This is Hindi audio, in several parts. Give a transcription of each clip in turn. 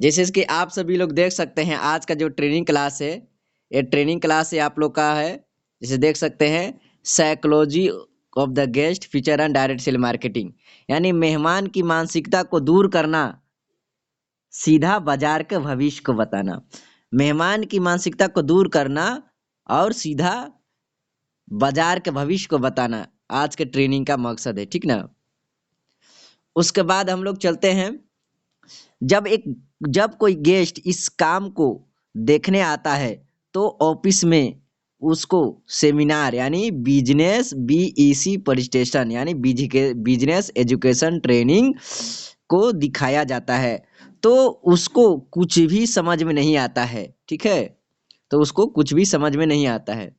जैसे कि आप सभी लोग देख सकते हैं आज का जो ट्रेनिंग क्लास है, ये ट्रेनिंग क्लास है आप लोग का है। जैसे देख सकते हैं psychology of the guest future and direct sell marketing, यानी मेहमान की मानसिकता को दूर करना, सीधा बाजार के भविष्य को बताना। मेहमान की मानसिकता को दूर करना और सीधा बाजार के भविष्य को बताना आज के ट्रेनिंग का मकसद है, ठीक ना। उसके बाद हम लोग चलते हैं, जब कोई गेस्ट इस काम को देखने आता है तो ऑफिस में उसको सेमिनार यानी बिजनेस बीईसी प्रेजेंटेशन यानी बिजनेस एजुकेशन ट्रेनिंग को दिखाया जाता है। तो उसको कुछ भी समझ में नहीं आता है, ठीक है, तो उसको कुछ भी समझ में नहीं आता है,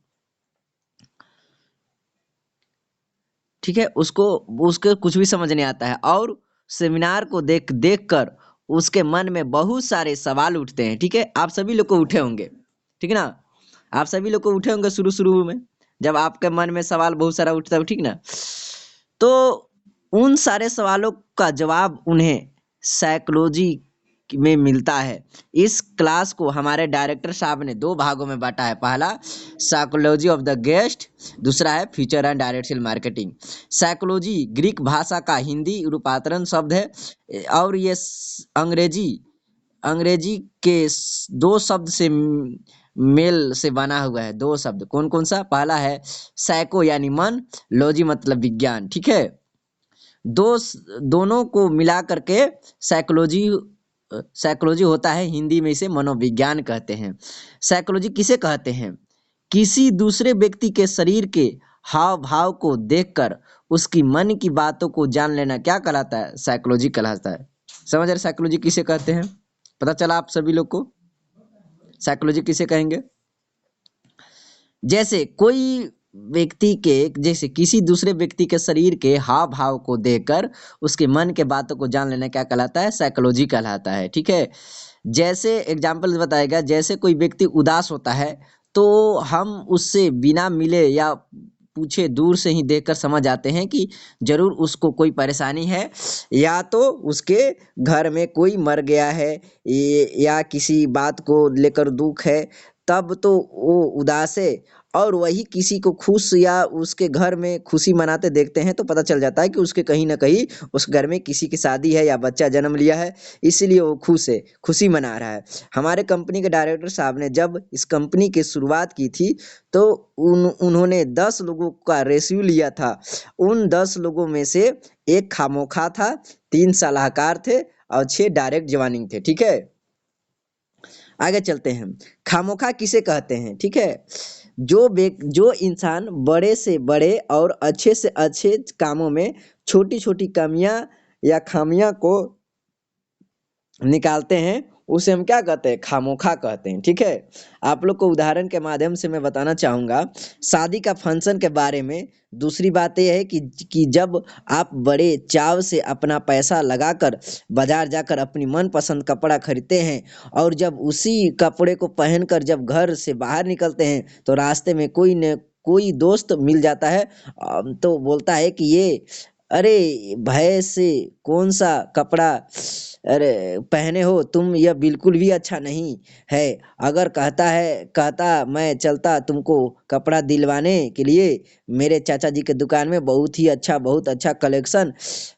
ठीक है, उसके कुछ भी समझ नहीं आता है और सेमिनार को देख देख कर उसके मन में बहुत सारे सवाल उठते हैं, ठीक है। आप सभी लोग को उठे होंगे, ठीक है ना। आप सभी लोग को उठे होंगे शुरू शुरू में, जब आपके मन में सवाल बहुत सारा उठता है, ठीक ना। तो उन सारे सवालों का जवाब उन्हें साइकोलॉजी में मिलता है। इस क्लास को हमारे डायरेक्टर साहब ने दो भागों में बांटा है। पहला साइकोलॉजी ऑफ द गेस्ट, दूसरा है future and direct sell marketing. Psychology Greek भाषा का हिंदी रूपांतरण शब्द है और ये अंग्रेजी अंग्रेजी के दो शब्द से मेल से बना हुआ है। दो शब्द कौन कौन सा, पहला है साइको यानी मन, लॉजी मतलब विज्ञान, ठीक है। दोनों को मिला करके साइकोलॉजी साइकोलॉजी होता है, हिंदी में इसे मनोविज्ञान कहते हैं। साइकोलॉजी किसे कहते हैं? किसी दूसरे व्यक्ति के शरीर के हाव भाव को देखकर उसकी मन की बातों को जान लेना क्या कहलाता है? साइकोलॉजी कहलाता है। समझ रहे साइकोलॉजी किसे कहते हैं? पता चला आप सभी लोग को साइकोलॉजी किसे कहेंगे। जैसे किसी दूसरे व्यक्ति के शरीर के हाव भाव को देखकर उसके मन के बातों को जान लेना क्या कहलाता है? साइकोलॉजी कहलाता है, ठीक है। जैसे एग्जाम्पल बताएगा, जैसे कोई व्यक्ति उदास होता है तो हम उससे बिना मिले या पूछे दूर से ही देखकर समझ आते हैं कि जरूर उसको कोई परेशानी है, या तो उसके घर में कोई मर गया है या किसी बात को लेकर दुख है, तब तो वो उदास है। और वही किसी को खुश या उसके घर में खुशी मनाते देखते हैं तो पता चल जाता है कि उसके कहीं ना कहीं उस घर में किसी की शादी है या बच्चा जन्म लिया है, इसीलिए वो खुश है, खुशी मना रहा है। हमारे कंपनी के डायरेक्टर साहब ने जब इस कंपनी की शुरुआत की थी तो उन्होंने 10 लोगों का रेशियो लिया था। उन 10 लोगों में से एक खामोखा था, 3 सलाहकार थे और 6 डायरेक्ट ज्वाइनिंग थे, ठीक है। आगे चलते हैं, खामोखा किसे कहते हैं, ठीक है। जो इंसान बड़े से बड़े और अच्छे से अच्छे कामों में छोटी छोटी कमियां या खामियां को निकालते हैं उसे हम क्या कहते हैं? खामोखा कहते हैं, ठीक है। आप लोग को उदाहरण के माध्यम से मैं बताना चाहूँगा शादी का फंक्शन के बारे में। दूसरी बात यह है कि जब आप बड़े चाव से अपना पैसा लगाकर बाजार जाकर अपनी मनपसंद कपड़ा खरीदते हैं और जब उसी कपड़े को पहनकर जब घर से बाहर निकलते हैं तो रास्ते में कोई न कोई दोस्त मिल जाता है, तो बोलता है कि ये अरे भय से कौन सा कपड़ा अरे पहने हो तुम, यह बिल्कुल भी अच्छा नहीं है। अगर कहता मैं चलता तुमको कपड़ा दिलवाने के लिए, मेरे चाचा जी के दुकान में बहुत अच्छा कलेक्शन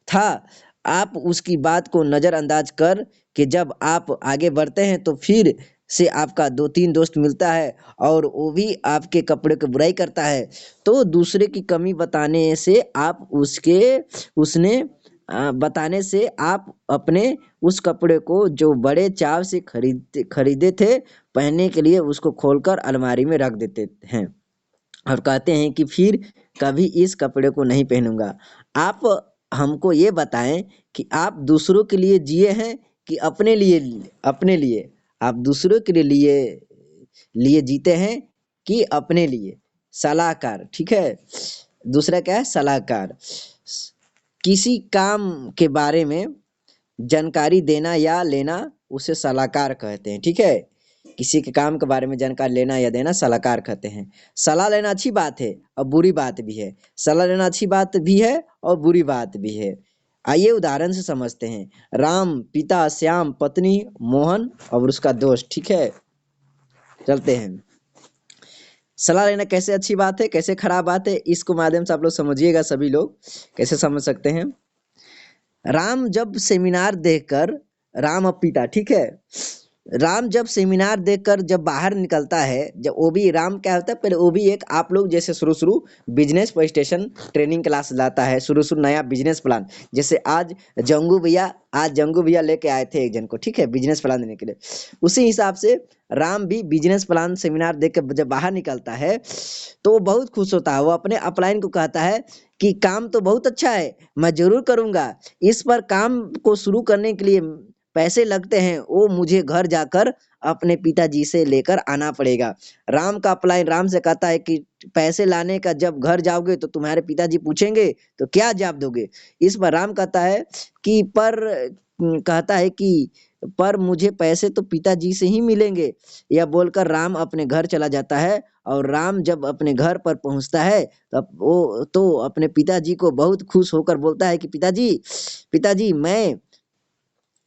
था। आप उसकी बात को नज़रअंदाज कर के जब आप आगे बढ़ते हैं तो फिर से आपका 2-3 दोस्त मिलता है और वो भी आपके कपड़े की बुराई करता है। तो दूसरे की कमी बताने से आप उसने बताने से आप अपने उस कपड़े को जो बड़े चाव से खरीदे थे पहनने के लिए उसको खोलकर अलमारी में रख देते हैं और कहते हैं कि फिर कभी इस कपड़े को नहीं पहनूंगा। आप हमको ये बताएं कि आप दूसरों के लिए जिए हैं कि अपने लिए आप दूसरों के लिए जीते हैं कि अपने लिए। सलाहकार, ठीक है। दूसरा क्या है? सलाहकार। किसी काम के बारे में जानकारी देना या लेना उसे सलाहकार कहते हैं, ठीक है। किसी के काम के बारे में जानकारी लेना या देना सलाहकार कहते हैं। सलाह लेना अच्छी बात है और बुरी बात भी है। सलाह लेना अच्छी बात भी है और बुरी बात भी है। आइए उदाहरण से समझते हैं। राम पिता, श्याम पत्नी, मोहन और उसका दोस्त। ठीक है, चलते हैं। सलाह लेना कैसे अच्छी बात है, कैसे खराब बात है, इसको माध्यम से आप लोग समझिएगा। सभी लोग कैसे समझ सकते हैं। राम जब सेमिनार देखकर, राम अब पिता, ठीक है, राम जब सेमिनार देखकर जब बाहर निकलता है, जब वो भी राम क्या होता है, पहले वो भी एक आप लोग जैसे शुरू शुरू बिजनेस प्रेजेंटेशन ट्रेनिंग क्लास लाता है, शुरू शुरू नया बिजनेस प्लान। जैसे आज जंगू भैया लेके आए थे एक जन को, ठीक है, बिजनेस प्लान देने के लिए। उसी हिसाब से राम भी बिजनेस प्लान सेमिनार देख के जब बाहर निकलता है तो वो बहुत खुश होता है। वो अपने अपलाइन को कहता है कि काम तो बहुत अच्छा है, मैं जरूर करूंगा। इस पर काम को शुरू करने के लिए पैसे लगते हैं, वो मुझे घर जाकर अपने पिताजी से लेकर आना पड़ेगा। राम का अपलाइन राम से कहता है कि पैसे लाने का जब घर जाओगे तो तुम्हारे पिताजी पूछेंगे तो क्या जवाब दोगे। इस पर राम कहता है कि पर मुझे पैसे तो पिताजी से ही मिलेंगे। यह बोलकर राम अपने घर चला जाता है। और राम जब अपने घर पर पहुंचता है तब वो तो अपने पिताजी को बहुत खुश होकर बोलता है कि पिताजी, पिताजी मैं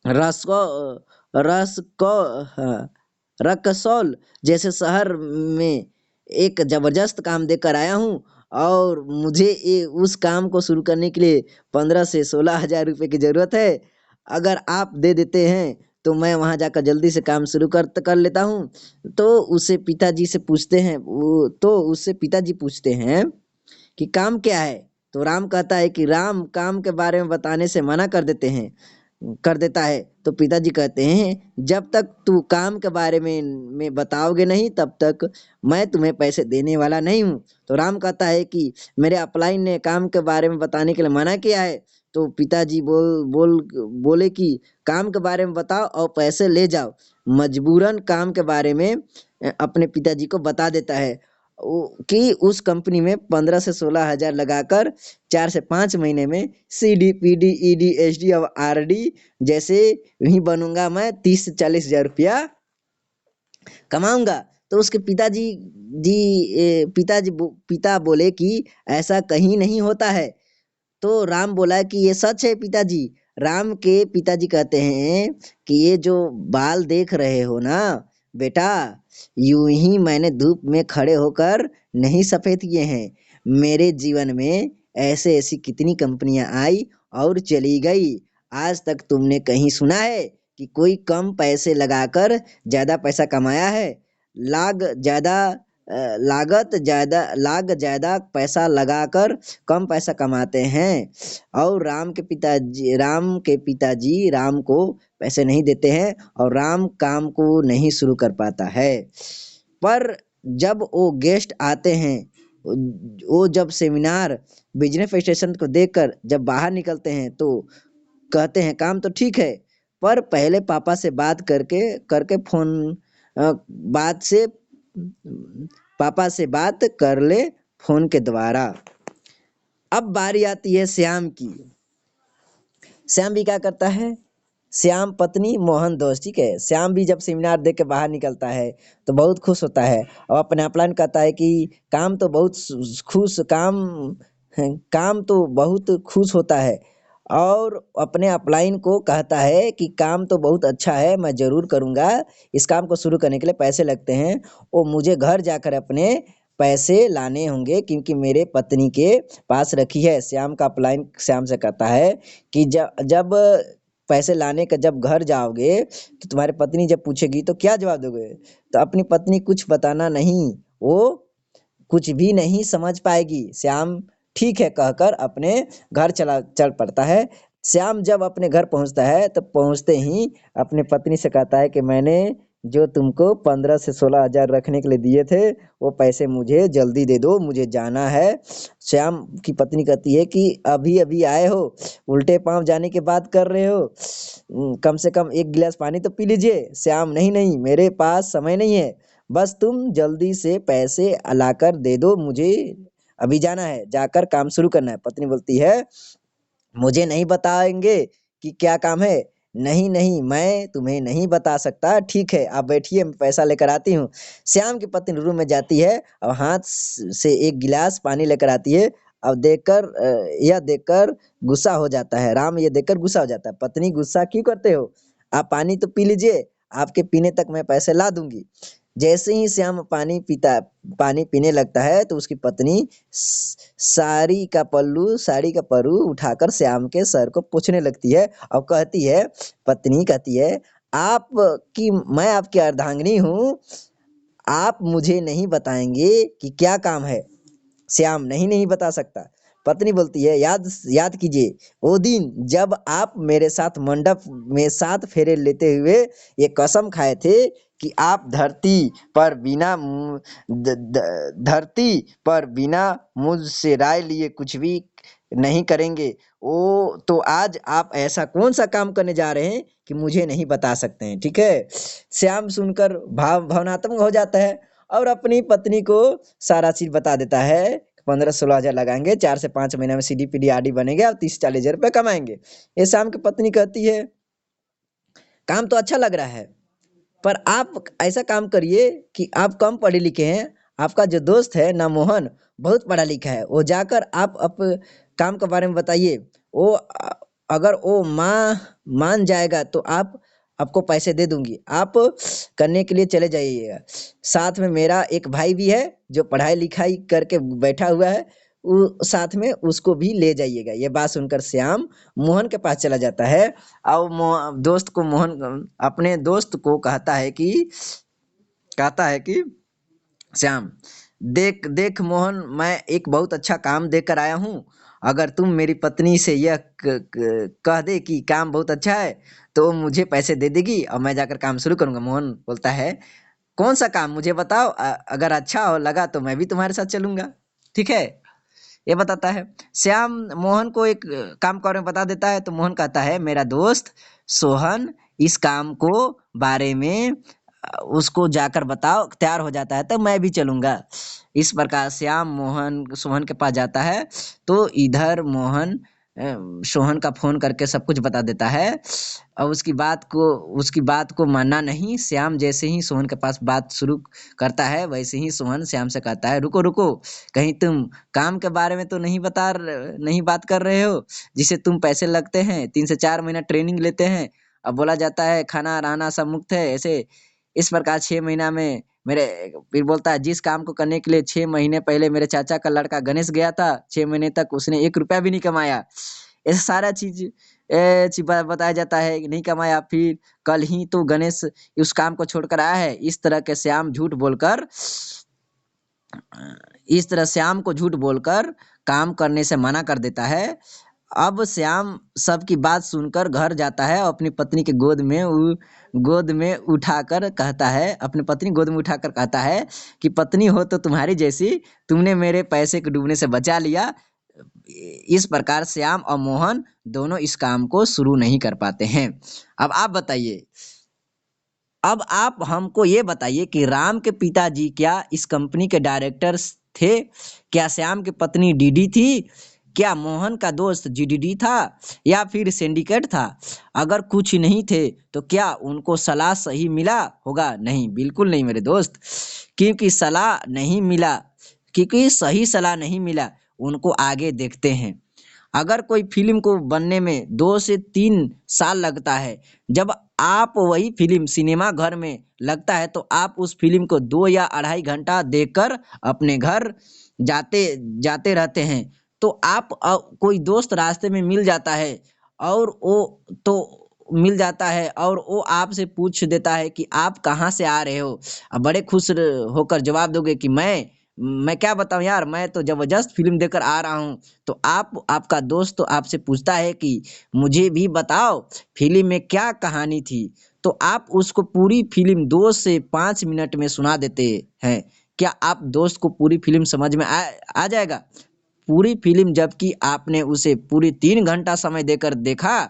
रस्को रस्को हाँ, रक्सौल जैसे शहर में एक जबरदस्त काम देकर आया हूँ और मुझे उस काम को शुरू करने के लिए 15 से 16 हजार रुपये की जरूरत है। अगर आप दे देते हैं तो मैं वहां जाकर जल्दी से काम शुरू कर लेता हूँ। तो उसे पिताजी से पूछते हैं वो तो उससे पिताजी पूछते हैं कि काम क्या है। तो राम कहता है कि राम काम के बारे में बताने से मना कर देता है। तो पिताजी कहते हैं जब तक तू काम के बारे में बताओगे नहीं तब तक मैं तुम्हें पैसे देने वाला नहीं हूँ। तो राम कहता है कि मेरे अपलाइन ने काम के बारे में बताने के लिए मना किया है। तो पिताजी बोले कि काम के बारे में बताओ और पैसे ले जाओ। मजबूरन काम के बारे में अपने पिताजी को बता देता है कि उस कंपनी में 15 से 16 हजार लगाकर 4 से 5 महीने में CD PD ED HD और RD जैसे ही बनूंगा, मैं 30 से 40 हजार रुपया कमाऊंगा। तो उसके पिता बोले कि ऐसा कहीं नहीं होता है। तो राम बोला कि ये सच है पिताजी। राम के पिताजी कहते हैं कि ये जो बाल देख रहे हो ना बेटा, यूं ही मैंने धूप में खड़े होकर नहीं सफेद किए हैं। मेरे जीवन में ऐसे ऐसी कितनी कंपनियां आई और चली गई। आज तक तुमने कहीं सुना है कि कोई कम पैसे लगाकर ज्यादा पैसा कमाया है। लाग ज्यादा लाग ज्यादा पैसा लगाकर कम पैसा कमाते हैं। और राम के पिताजी राम को पैसे नहीं देते हैं और राम काम को नहीं शुरू कर पाता है। पर जब वो गेस्ट आते हैं, वो जब सेमिनार बिजनेस स्टेशन को देखकर जब बाहर निकलते हैं तो कहते हैं काम तो ठीक है, पर पहले पापा से बात करके करके फोन बात से पापा से बात कर ले फोन के द्वारा। अब बारी आती है श्याम की। श्याम भी क्या करता है, श्याम पत्नी मोहन दोस्त, ठीक है। श्याम भी जब सेमिनार देख के बाहर निकलता है तो बहुत खुश होता है और अपने अपलाइन कहता है कि काम तो बहुत खुश काम तो बहुत खुश होता है। और अपने अपलाइन को कहता है कि काम तो बहुत अच्छा है, मैं जरूर करूंगा। इस काम को शुरू करने के लिए पैसे लगते हैं, वो मुझे घर जाकर अपने पैसे लाने होंगे क्योंकि मेरे पत्नी के पास रखी है। श्याम का अपलाइन श्याम से कहता है कि जब पैसे लाने का जब घर जाओगे तो तुम्हारी पत्नी जब पूछेगी तो क्या जवाब दोगे। तो अपनी पत्नी कुछ बताना नहीं, वो कुछ भी नहीं समझ पाएगी। श्याम ठीक है कहकर अपने घर चल पड़ता है। श्याम जब अपने घर पहुंचता है तो पहुंचते ही अपनी पत्नी से कहता है कि मैंने जो तुमको 15 से 16 हजार रखने के लिए दिए थे वो पैसे मुझे जल्दी दे दो, मुझे जाना है। श्याम की पत्नी कहती है कि अभी अभी आए हो, उल्टे पांव जाने की बात कर रहे हो, कम से कम एक गिलास पानी तो पी लीजिए। श्याम नहीं नहीं, मेरे पास समय नहीं है, बस तुम जल्दी से पैसे लाकर दे दो, मुझे अभी जाना है, जाकर काम शुरू करना है। पत्नी बोलती है मुझे नहीं बताएंगे कि क्या काम है। नहीं नहीं, मैं तुम्हें नहीं बता सकता। ठीक है आप बैठिए, मैं पैसा लेकर आती हूँ। श्याम की पत्नी रूम में जाती है और हाथ से एक गिलास पानी लेकर आती है अब यह देखकर गुस्सा हो जाता है। राम ये देखकर गुस्सा हो जाता है। पत्नी, गुस्सा क्यों करते हो? आप पानी तो पी लीजिए, आपके पीने तक मैं पैसे ला दूंगी। जैसे ही श्याम पानी पीने लगता है तो उसकी पत्नी साड़ी का पल्लू उठाकर श्याम के सर को पोंछने लगती है और कहती है, पत्नी कहती है, आप की मैं आपकी अर्धांगिनी हूँ, आप मुझे नहीं बताएंगे कि क्या काम है? श्याम, नहीं नहीं बता सकता। पत्नी बोलती है, याद याद कीजिए वो दिन जब आप मेरे साथ मंडप में 7 फेरे लेते हुए ये कसम खाए थे कि आप धरती पर बिना मुझसे राय लिए कुछ भी नहीं करेंगे। वो तो आज आप ऐसा कौन सा काम करने जा रहे हैं कि मुझे नहीं बता सकते हैं? ठीक है। श्याम सुनकर भावनात्मक हो जाता है और अपनी पत्नी को सारा चीज बता देता है। 15-16 हजार लगाएंगे, 4 से 5 महीना में सीडी पीडी आरडी बनेंगे और 30-40 हजार रुपये कमाएंगे। ये शाम की पत्नी कहती है, काम तो अच्छा लग रहा है, पर आप ऐसा काम करिए कि आप कम पढ़े लिखे हैं। आपका जो दोस्त है ना मोहन, बहुत पढ़ा लिखा है, वो जाकर आप काम के बारे में बताइए। वो अगर वो मान जाएगा तो आपको पैसे दे दूंगी। आप करने के लिए चले जाइएगा। साथ में मेरा एक भाई भी है जो पढ़ाई लिखाई करके बैठा हुआ है, साथ में उसको भी ले जाइएगा। ये बात सुनकर श्याम मोहन के पास चला जाता है और मोहन अपने दोस्त को कहता है कि श्याम, देख देख मोहन, मैं एक बहुत अच्छा काम देकर आया हूँ। अगर तुम मेरी पत्नी से यह कह दे कि काम बहुत अच्छा है तो वो मुझे पैसे दे देगी और मैं जाकर काम शुरू करूंगा। मोहन बोलता है, कौन सा काम मुझे बताओ, अगर अच्छा हो लगा तो मैं भी तुम्हारे साथ चलूंगा। ठीक है, ये बताता है। श्याम मोहन को एक काम के बारे में बता देता है तो मोहन कहता है, मेरा दोस्त सोहन इस काम को बारे में उसको जाकर बताओ, तैयार हो जाता है तो मैं भी चलूंगा। इस प्रकार श्याम सोहन के पास जाता है तो इधर मोहन सोहन का फोन करके सब कुछ बता देता है और उसकी बात को मानना नहीं। श्याम जैसे ही सोहन के पास बात शुरू करता है वैसे ही सोहन श्याम से कहता है, रुको रुको, कहीं तुम काम के बारे में तो नहीं बात कर रहे हो जिसे तुम पैसे लगते हैं, 3 से 4 महीना ट्रेनिंग लेते हैं, अब बोला जाता है खाना रहना सब मुफ्त है। ऐसे इस प्रकार 6 महीना में मेरे फिर बोलता है, जिस काम को करने के लिए 6 महीने पहले मेरे चाचा का लड़का गणेश गया था, 6 महीने तक उसने 1 रुपया भी नहीं कमाया। ऐसा सारा चीज बताया जाता है कि नहीं कमाया, फिर कल ही तो गणेश उस काम को छोड़कर आया है। इस तरह श्याम को झूठ बोलकर काम करने से मना कर देता है। अब श्याम सबकी बात सुनकर घर जाता है और अपनी पत्नी के गोद में उठाकर कहता है, अपनी पत्नी गोद में उठाकर कहता है कि पत्नी हो तो तुम्हारी जैसी, तुमने मेरे पैसे के डूबने से बचा लिया। इस प्रकार श्याम और मोहन दोनों इस काम को शुरू नहीं कर पाते हैं। अब आप हमको ये बताइए कि राम के पिताजी क्या इस कंपनी के डायरेक्टर थे? क्या श्याम की पत्नी डीडी थी? क्या मोहन का दोस्त जीडीडी था या फिर सिंडिकेट था? अगर कुछ नहीं थे तो क्या उनको सलाह सही मिला होगा? नहीं, बिल्कुल नहीं मेरे दोस्त, क्योंकि सही सलाह नहीं मिला। उनको आगे देखते हैं। अगर कोई फिल्म को बनने में 2 से 3 साल लगता है, जब आप वही फिल्म सिनेमा घर में लगता है तो आप उस फिल्म को 2 या 2.5 घंटा देखकर अपने घर जाते जाते रहते हैं। तो आप कोई दोस्त रास्ते में मिल जाता है और वो आपसे पूछ देता है कि आप कहाँ से आ रहे हो। अब बड़े खुश होकर जवाब दोगे कि मैं क्या बताऊं यार, मैं तो जबरदस्त फिल्म देखकर आ रहा हूँ। तो आपका दोस्त तो आपसे पूछता है कि मुझे भी बताओ फिल्म में क्या कहानी थी। तो आप उसको पूरी फिल्म 2 से 5 मिनट में सुना देते हैं। क्या आप दोस्त को पूरी फिल्म समझ में आ जाएगा? पूरी फिल्म जबकि आपने उसे पूरी 3 घंटा समय देकर देखा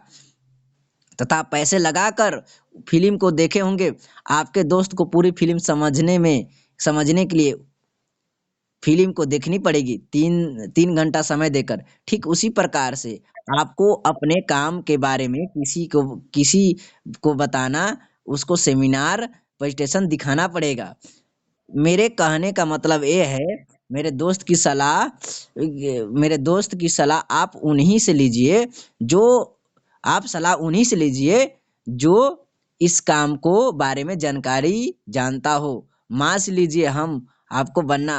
तथा पैसे लगाकर फिल्म को देखे होंगे, आपके दोस्त को पूरी फिल्म समझने के लिए फिल्म को देखनी पड़ेगी 3 घंटा समय देकर। ठीक उसी प्रकार से आपको अपने काम के बारे में किसी को बताना, उसको सेमिनार प्रेजेंटेशन दिखाना पड़ेगा। मेरे कहने का मतलब ये है मेरे दोस्त की सलाह मेरे दोस्त की सलाह आप उन्हीं से लीजिए जो आप सलाह उन्हीं से लीजिए जो इस काम को बारे में जानकारी जानता हो। मान से लीजिए हम आपको बनना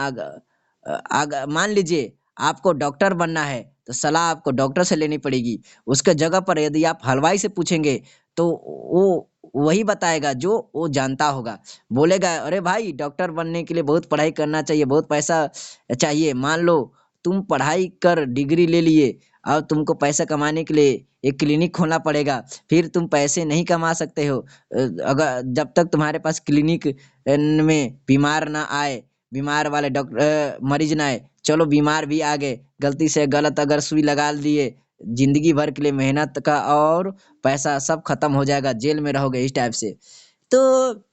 मान लीजिए आपको डॉक्टर बनना है तो सलाह आपको डॉक्टर से लेनी पड़ेगी। उसके जगह पर यदि आप हलवाई से पूछेंगे तो वो वही बताएगा जो वो जानता होगा। बोलेगा अरे भाई डॉक्टर बनने के लिए बहुत पढ़ाई करना चाहिए, बहुत पैसा चाहिए। मान लो तुम पढ़ाई कर डिग्री ले लिए और तुमको पैसा कमाने के लिए एक क्लिनिक खोलना पड़ेगा, फिर तुम पैसे नहीं कमा सकते हो अगर जब तक तुम्हारे पास क्लिनिक में बीमार ना आए, बीमार वाले डॉक्टर मरीज ना आए। चलो बीमार भी आ गए, गलती से गलत अगर सुई लगा दिए, जिंदगी भर के लिए मेहनत का और पैसा सब खत्म हो जाएगा, जेल में रहोगे इस टाइप से। तो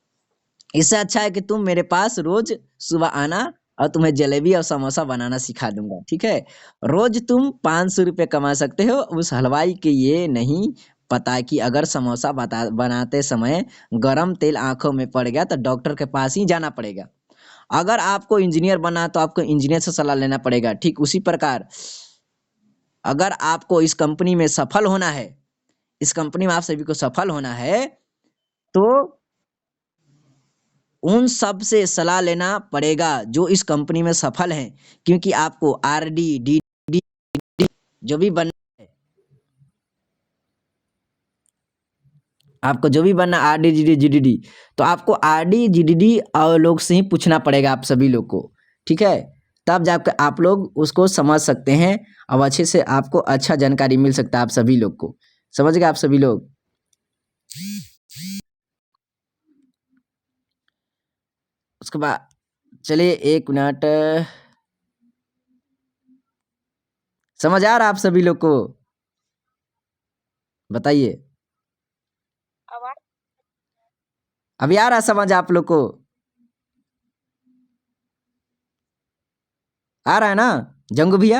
इससे अच्छा है कि तुम मेरे पास रोज सुबह आना और तुम्हें जलेबी और समोसा बनाना सिखा दूंगा, ठीक है। रोज तुम 500 रुपये कमा सकते हो। उस हलवाई के ये नहीं पता कि अगर समोसा बनाते समय गरम तेल आंखों में पड़ गया तो डॉक्टर के पास ही जाना पड़ेगा। अगर आपको इंजीनियर बनना है तो आपको इंजीनियर से सलाह लेना पड़ेगा। ठीक उसी प्रकार अगर आपको इस कंपनी में सफल होना है, इस कंपनी में आप सभी को सफल होना है, तो उन सब से सलाह लेना पड़ेगा जो इस कंपनी में सफल हैं। क्योंकि आपको आरडी डी जो भी बनना है, आपको जो भी बनना आरडी जीडी तो आपको आरडी जीडी और लोग से ही पूछना पड़ेगा, आप सभी लोग को, ठीक है। तब जाकर आप लोग उसको समझ सकते हैं और अच्छे से आपको अच्छा जानकारी मिल सकता है आप सभी लोग को। समझ गए आप सभी लोग। उसके बाद चलिए 1 मिनट, समझ आ रहा आप सभी लोग को? बताइए, अभी आ रहा समझ आप लोग को? आ रहा है ना जंगू भैया?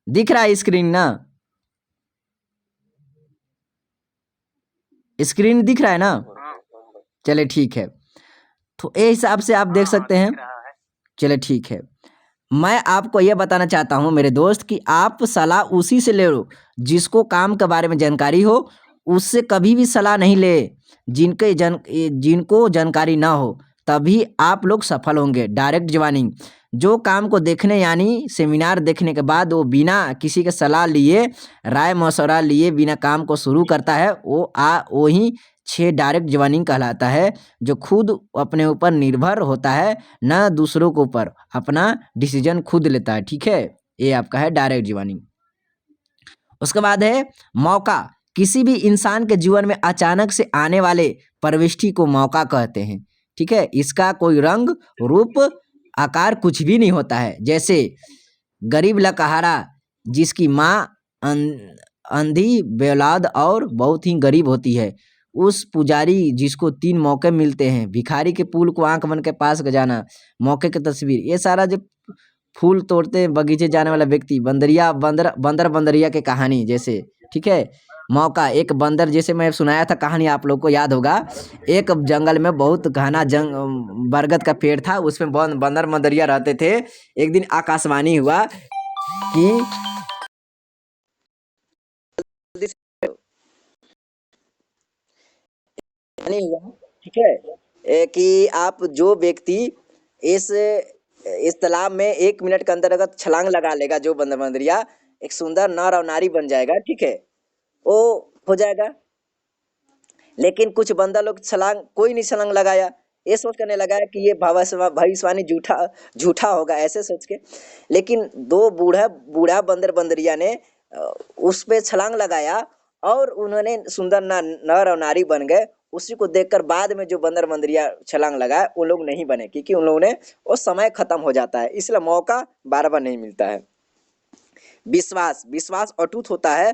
दिख रहा है स्क्रीन ना? स्क्रीन दिख रहा है ना? चले ठीक है, तो ये हिसाब से आप देख सकते हैं। चले ठीक है, मैं आपको यह बताना चाहता हूं मेरे दोस्त कि आप सलाह उसी से ले लो जिसको काम के बारे में जानकारी हो। उससे कभी भी सलाह नहीं ले जिनको जानकारी ना हो, तभी आप लोग सफल होंगे। डायरेक्ट ज्वाइनिंग जो काम को देखने यानी सेमिनार देखने के बाद वो बिना किसी के सलाह लिए, राय मशवरा लिए बिना काम को शुरू करता है, वही 6 डायरेक्ट ज्वाइनिंग कहलाता है। जो खुद अपने ऊपर निर्भर होता है, ना दूसरों के ऊपर, अपना डिसीजन खुद लेता है, ठीक है। ये आपका है डायरेक्ट ज्वाइनिंग। उसके बाद है मौका। किसी भी इंसान के जीवन में अचानक से आने वाले प्रविष्टि को मौका कहते हैं, ठीक है। इसका कोई रंग रूप आकार कुछ भी नहीं होता है। जैसे गरीब लकहारा जिसकी माँ अंधी बेौलाद और बहुत ही गरीब होती है, उस पुजारी जिसको 3 मौके मिलते हैं, भिखारी के पुल को आंख बन के पास जाना, मौके की तस्वीर, ये सारा जो फूल तोड़ते हैं बगीचे जाने वाला व्यक्ति, बंदरिया बंदर बंदरिया के कहानी जैसे, ठीक है। मौका, एक बंदर, जैसे मैं सुनाया था कहानी, आप लोग को याद होगा। एक जंगल में बहुत घना बरगद का पेड़ था, उसमें बंदर बंदरिया रहते थे। एक दिन आकाशवाणी हुआ कि नहीं हुआ, ठीक है। कि आप जो व्यक्ति इस इस तालाब में 1 मिनट के अंदर अगर छलांग लगा लेगा, जो बंदर बंदरिया एक सुंदर नर और नारी बन जाएगा, ठीक है, वो हो जाएगा। लेकिन कुछ बंदा लोग छलांग, कोई नहीं छलांग लगाया, ये सोच करने लगा कि ये भविष्यवाणी झूठा झूठा होगा, ऐसे सोच के। लेकिन दो बूढ़ा बूढ़ा बंदर बंदरिया ने उस पे छलांग लगाया और उन्होंने सुंदर नर और नारी बन गए। उसी को देखकर बाद में जो बंदर बंदरिया छलांग लगाए वो लोग नहीं बने, क्योंकि उन लोगों ने वो समय खत्म हो जाता है, इसलिए मौका बार बार नहीं मिलता है। विश्वास, विश्वास अटूट होता है,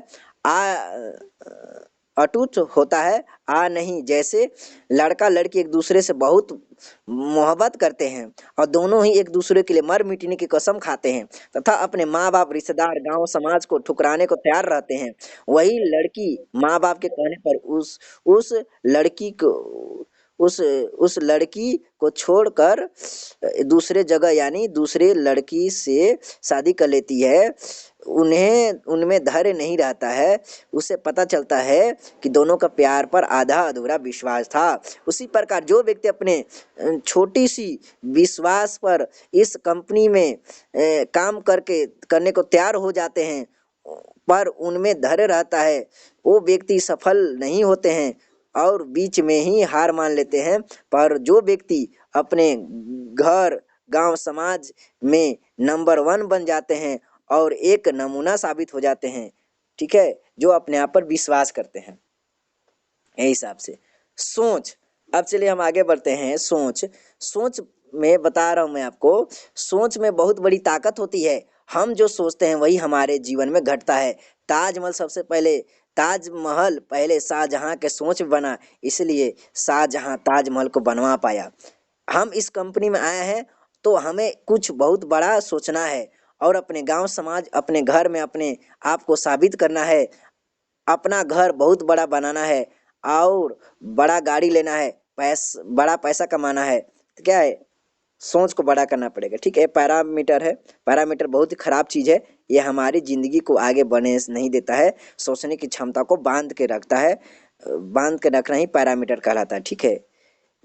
अटूट होता है आ नहीं। जैसे लड़का लड़की एक दूसरे से बहुत मोहब्बत करते हैं और दोनों ही एक दूसरे के लिए मर मिटने की कसम खाते हैं तथा अपने माँ बाप, रिश्तेदार, गांव समाज को ठुकराने को तैयार रहते हैं, वही लड़की माँ बाप के कहने पर उस लड़की को उस लड़की को छोड़कर दूसरे जगह यानी दूसरे लड़की से शादी कर लेती है, उन्हें उनमें धैर्य नहीं रहता है। उसे पता चलता है कि दोनों का प्यार पर आधा अधूरा विश्वास था। उसी प्रकार जो व्यक्ति अपने छोटी सी विश्वास पर इस कंपनी में काम करने को तैयार हो जाते हैं, पर उनमें धैर्य रहता है, वो व्यक्ति सफल नहीं होते हैं और बीच में ही हार मान लेते हैं। पर जो व्यक्ति अपने घर, गांव, समाज में नंबर 1 बन जाते हैं और एक नमूना साबित हो जाते हैं, ठीक है, जो अपने आप पर विश्वास करते हैं। यही हिसाब से सोच। अब चलिए हम आगे बढ़ते हैं। सोच में बता रहा हूं मैं आपको, सोच में बहुत बड़ी ताकत होती है। हम जो सोचते हैं वही हमारे जीवन में घटता है। ताजमहल पहले शाहजहां के सोच में बना, इसलिए शाहजहां ताजमहल को बनवा पाया। हम इस कंपनी में आए हैं तो हमें कुछ बहुत बड़ा सोचना है और अपने गांव, समाज, अपने घर में अपने आप को साबित करना है। अपना घर बहुत बड़ा बनाना है और बड़ा गाड़ी लेना है, बड़ा पैसा कमाना है, तो क्या है, सोच को बड़ा करना पड़ेगा। ठीक है, पैरामीटर है। पैरामीटर बहुत ही खराब चीज़ है। ये हमारी ज़िंदगी को आगे बढ़ने नहीं देता है, सोचने की क्षमता को बांध के रखता है। बांध के रखना ही पैरामीटर कहलाता है। ठीक है,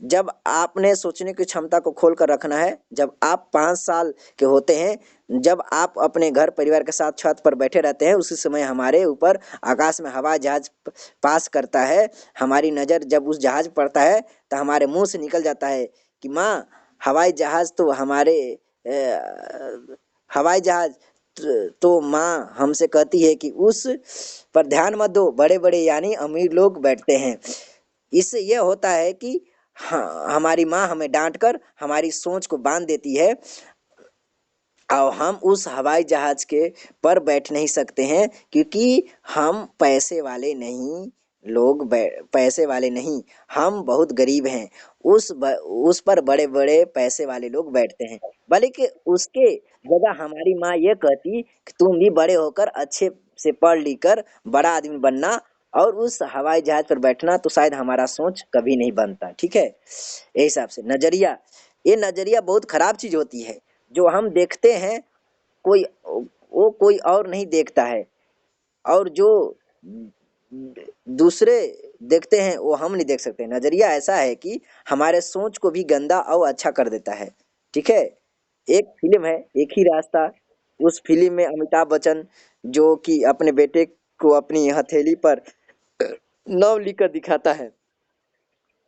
जब आपने सोचने की क्षमता को खोल कर रखना है, जब आप 5 साल के होते हैं, जब आप अपने घर परिवार के साथ छत पर बैठे रहते हैं, उसी समय हमारे ऊपर आकाश में हवाई जहाज पास करता है। हमारी नज़र जब उस जहाज पर पड़ता है तो हमारे मुंह से निकल जाता है कि माँ, हवाई जहाज तो हमारे हवाई जहाज तो माँ हमसे कहती है कि उस पर ध्यान मत दो, बड़े बड़े यानी अमीर लोग बैठते हैं। इससे यह होता है कि हाँ, हमारी माँ हमें डांट कर हमारी सोच को बांध देती है और हम उस हवाई जहाज के पर बैठ नहीं सकते हैं, क्योंकि हम पैसे वाले नहीं, हम बहुत गरीब हैं। उस पर बड़े बड़े पैसे वाले लोग बैठते हैं। बल्कि उसके जगह हमारी माँ ये कहती कि तुम भी बड़े होकर अच्छे से पढ़ लिख कर बड़ा आदमी बनना और उस हवाई जहाज पर बैठना, तो शायद हमारा सोच कभी नहीं बनता। ठीक है, इस हिसाब से नजरिया, ये नजरिया बहुत खराब चीज होती है। जो हम देखते हैं कोई वो कोई और नहीं देखता है, और जो दूसरे देखते हैं वो हम नहीं देख सकते। नजरिया ऐसा है कि हमारे सोच को भी गंदा और अच्छा कर देता है। ठीक है, एक फिल्म है एक ही रास्ता। उस फिल्म में अमिताभ बच्चन जो कि अपने बेटे को अपनी हथेली पर नाम लिखकर दिखाता है,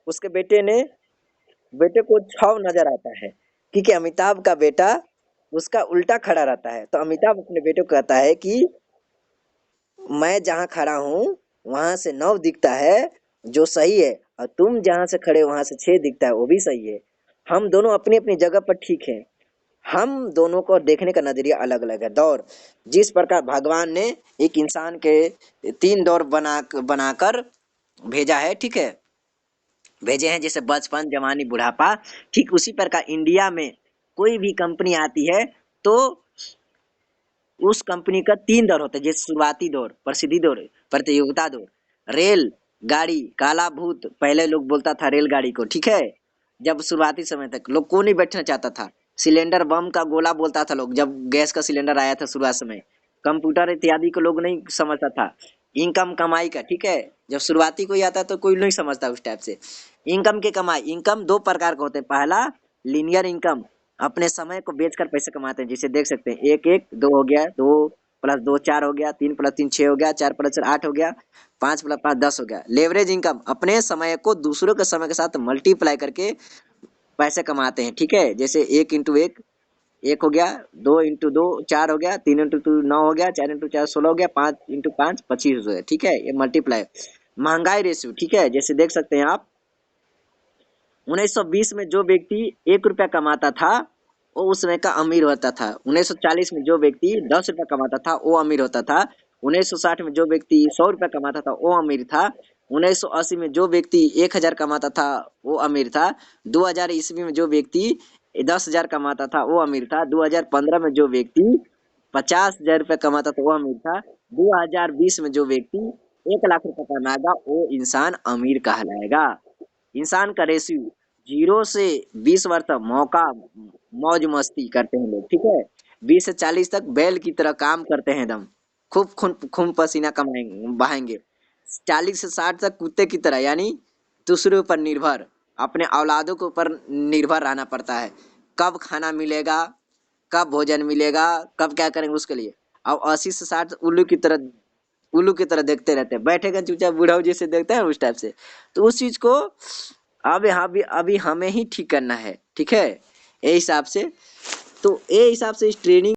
उसके बेटे को छाव नजर आता है, क्योंकि अमिताभ का बेटा उसका उल्टा खड़ा रहता है। तो अमिताभ अपने बेटे को कहता है कि मैं जहाँ खड़ा हूँ वहां से 9 दिखता है, जो सही है, और तुम जहाँ से खड़े हो वहां से 6 दिखता है, वो भी सही है। हम दोनों अपनी अपनी जगह पर ठीक हैं। हम दोनों को देखने का नजरिया अलग अलग है। दौर, जिस प्रकार भगवान ने एक इंसान के 3 दौर बनाकर भेजा है, ठीक है, भेजे हैं, जैसे बचपन, जवानी, बुढ़ापा, ठीक उसी प्रकार इंडिया में कोई भी कंपनी आती है तो उस कंपनी का 3 दौर होता है, जैसे शुरुआती दौर, प्रसिद्धि दौर, प्रतियोगिता दौर, रेल गाड़ी, काला भूत, पहले लोग बोलता था रेलगाड़ी को। ठीक है, जब शुरुआती समय तक लोग को नहीं बैठना चाहता था। सिलेंडर बम का गोला बोलता था लोग, जब गैस का सिलेंडर आया था शुरुआत समय। कंप्यूटर इत्यादि को लोग नहीं समझता था। इनकम कमाई का, ठीक है, जब शुरुआती कोई आता तो कोई नहीं समझता उस टाइप से। इनकम की कमाई, इनकम 2 प्रकार का होते हैं। पहला लीनियर इनकम, अपने समय को बेचकर पैसे कमाते हैं, जिसे देख सकते हैं 1 1 2 हो गया, 2 + 2 4 हो गया, 3 + 3 6 हो गया, 4 + 4 8 हो गया, 5 + 5 10 हो गया। लेवरेज इनकम, अपने समय को दूसरों के समय के साथ मल्टीप्लाई करके पैसे कमाते हैं। ठीक है, जैसे 1 × 1 1 हो गया, 2 × 2 4 हो गया, 3 × 2 9 हो गया, 4 × 4 16 हो गया, 5 × 5 25 हो गया। ठीक है, ये मल्टीप्लाई। महंगाई रेशियो, ठीक है, जैसे देख सकते हैं आप 1920 में जो व्यक्ति 1 रुपया कमाता था वो उस समय का अमीर होता था। 1940 में जो व्यक्ति 10 रुपया कमाता था वो अमीर होता था। 1960 में जो व्यक्ति 100 रुपया कमाता था वो अमीर था। 1980 में जो व्यक्ति 1000 कमाता था वो अमीर था। 2000 ईस्वी में जो व्यक्ति 10,000 कमाता था वो अमीर था। 2015 में जो व्यक्ति 50,000 रुपया कमाता था वो अमीर था। 2020 में जो व्यक्ति 1 लाख रुपया कमाएगा वो इंसान अमीर कहलाएगा। इंसान का रेशियो 0 से 20 वर्ष तक मौका मौज मस्ती करते हैं लोग, ठीक है। 20 से 40 तक बैल की तरह काम करते हैं एकदम, खूब खून खून पसीना कमाएंगे बहाएंगे। 40 से 60 तक कुत्ते की तरह, यानी दूसरों पर निर्भर, अपने औलादों के ऊपर निर्भर रहना पड़ता है। कब खाना मिलेगा, कब भोजन मिलेगा, कब क्या करेंगे उसके लिए। अब 80 से 60 उल्लू की तरह देखते रहते हैं, बैठेगा चुपचाप, बूढ़ा जैसे देखते हैं उस टाइप से। तो उस चीज को अब यहाँ भी अभी हमें ही ठीक करना है, ठीक है, ये हिसाब से। तो ये हिसाब से इस ट्रेनिंग